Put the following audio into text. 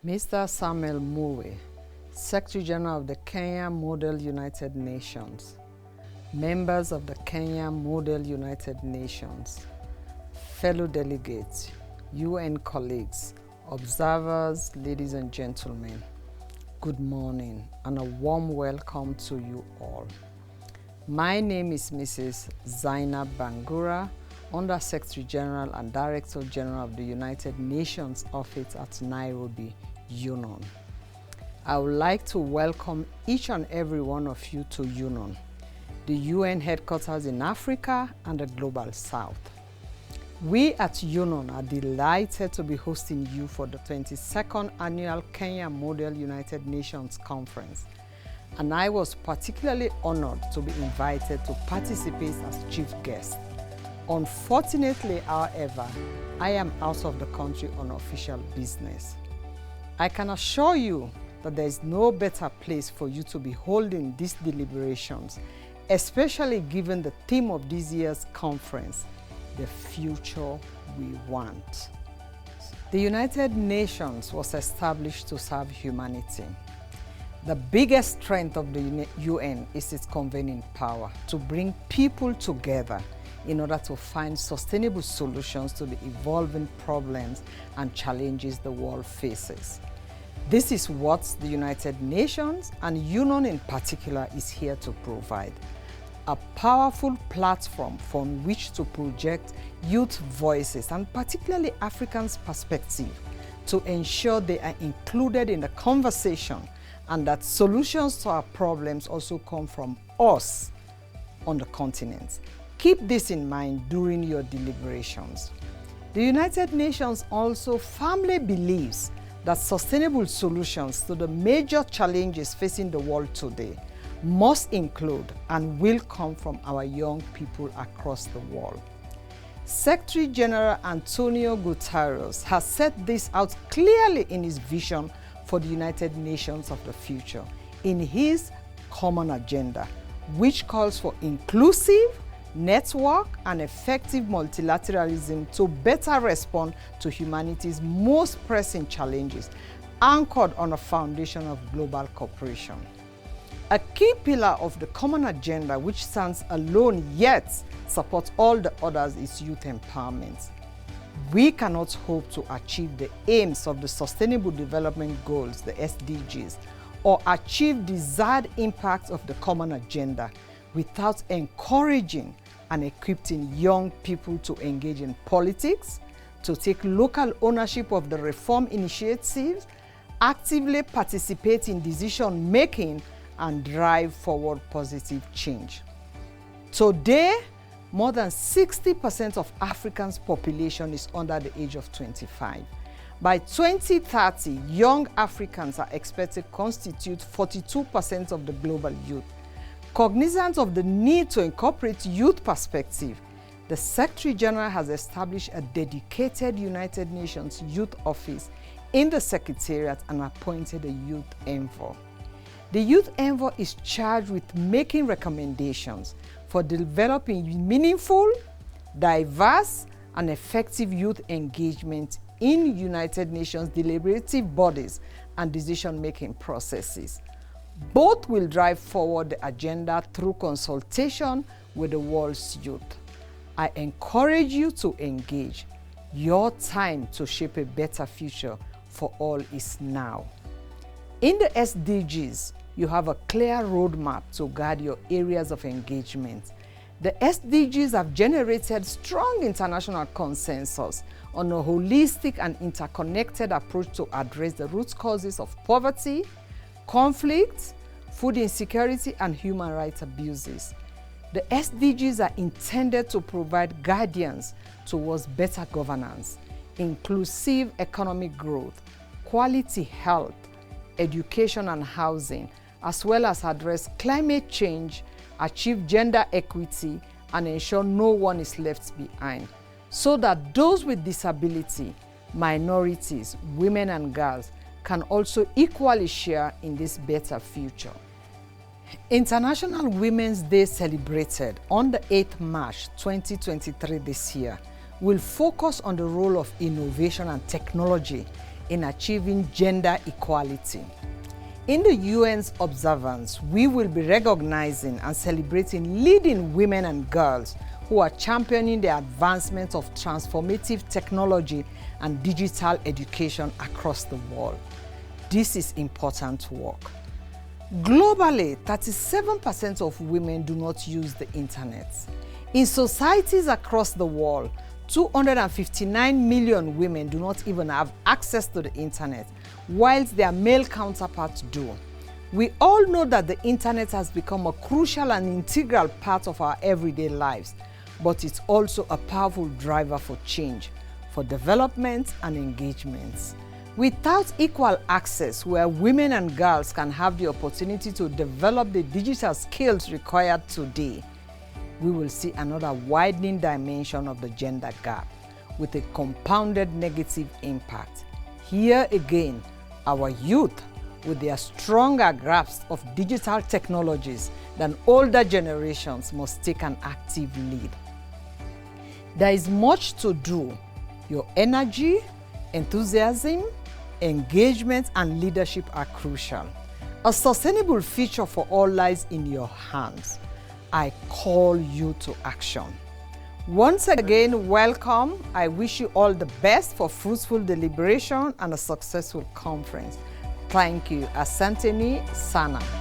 Mr. Samuel Muwe, Secretary General of the Kenya Model United Nations, members of the Kenya Model United Nations, fellow delegates, UN colleagues, observers, ladies and gentlemen, good morning and a warm welcome to you all. My name is Mrs. Zainab Bangura, Under Secretary General and Director General of the United Nations Office at Nairobi, UNON. I would like to welcome each and every one of you to UNON, the UN headquarters in Africa and the Global South. We at UNON are delighted to be hosting you for the 22nd Annual Kenya Model United Nations Conference, and I was particularly honored to be invited to participate as chief guest. Unfortunately, however, I am out of the country on official business. I can assure you that there is no better place for you to be holding these deliberations, especially given the theme of this year's conference, the future we want. The United Nations was established to serve humanity. The biggest strength of the UN is its convening power to bring people together in order to find sustainable solutions to the evolving problems and challenges the world faces. This is what the United Nations and UNON in particular is here to provide: a powerful platform from which to project youth voices and particularly Africans' perspective to ensure they are included in the conversation and that solutions to our problems also come from us on the continent. Keep this in mind during your deliberations. The United Nations also firmly believes that sustainable solutions to the major challenges facing the world today must include and will come from our young people across the world. Secretary General Antonio Guterres has set this out clearly in his vision for the United Nations of the future in his common agenda, which calls for inclusive, network and effective multilateralism to better respond to humanity's most pressing challenges, anchored on a foundation of global cooperation. A key pillar of the common agenda, which stands alone yet supports all the others, is youth empowerment. We cannot hope to achieve the aims of the Sustainable Development Goals, the SDGs, or achieve desired impact of the common agenda without encouraging and equipping young people to engage in politics, to take local ownership of the reform initiatives, actively participate in decision-making, and drive forward positive change. Today, more than 60% of Africa's population is under the age of 25. By 2030, young Africans are expected to constitute 42% of the global youth. Cognizant of the need to incorporate youth perspective, the Secretary General has established a dedicated United Nations Youth Office in the Secretariat and appointed a Youth Envoy. The Youth Envoy is charged with making recommendations for developing meaningful, diverse, and effective youth engagement in United Nations deliberative bodies and decision-making processes. Both will drive forward the agenda through consultation with the world's youth. I encourage you to engage. Your time to shape a better future for all is now. In the SDGs, you have a clear roadmap to guide your areas of engagement. The SDGs have generated strong international consensus on a holistic and interconnected approach to address the root causes of poverty, conflict, food insecurity, and human rights abuses. The SDGs are intended to provide guidance towards better governance, inclusive economic growth, quality health, education and housing, as well as address climate change, achieve gender equity, and ensure no one is left behind, so that those with disability, minorities, women and girls can also equally share in this better future. International Women's Day, celebrated on the 8th March 2023 this year, will focus on the role of innovation and technology in achieving gender equality. In the UN's observance, we will be recognizing and celebrating leading women and girls who are championing the advancement of transformative technology and digital education across the world. This is important work. Globally, 37% of women do not use the internet. In societies across the world, 259 million women do not even have access to the internet, whilst their male counterparts do. We all know that the internet has become a crucial and integral part of our everyday lives, but it's also a powerful driver for change, for development and engagements. Without equal access where women and girls can have the opportunity to develop the digital skills required today, we will see another widening dimension of the gender gap with a compounded negative impact. Here again, our youth, with their stronger grasp of digital technologies than older generations, must take an active lead. There is much to do. Your energy, enthusiasm, engagement, and leadership are crucial. A sustainable future for all lies in your hands. I call you to action. Once again, welcome. I wish you all the best for fruitful deliberation and a successful conference. Thank you. Asante ni sana.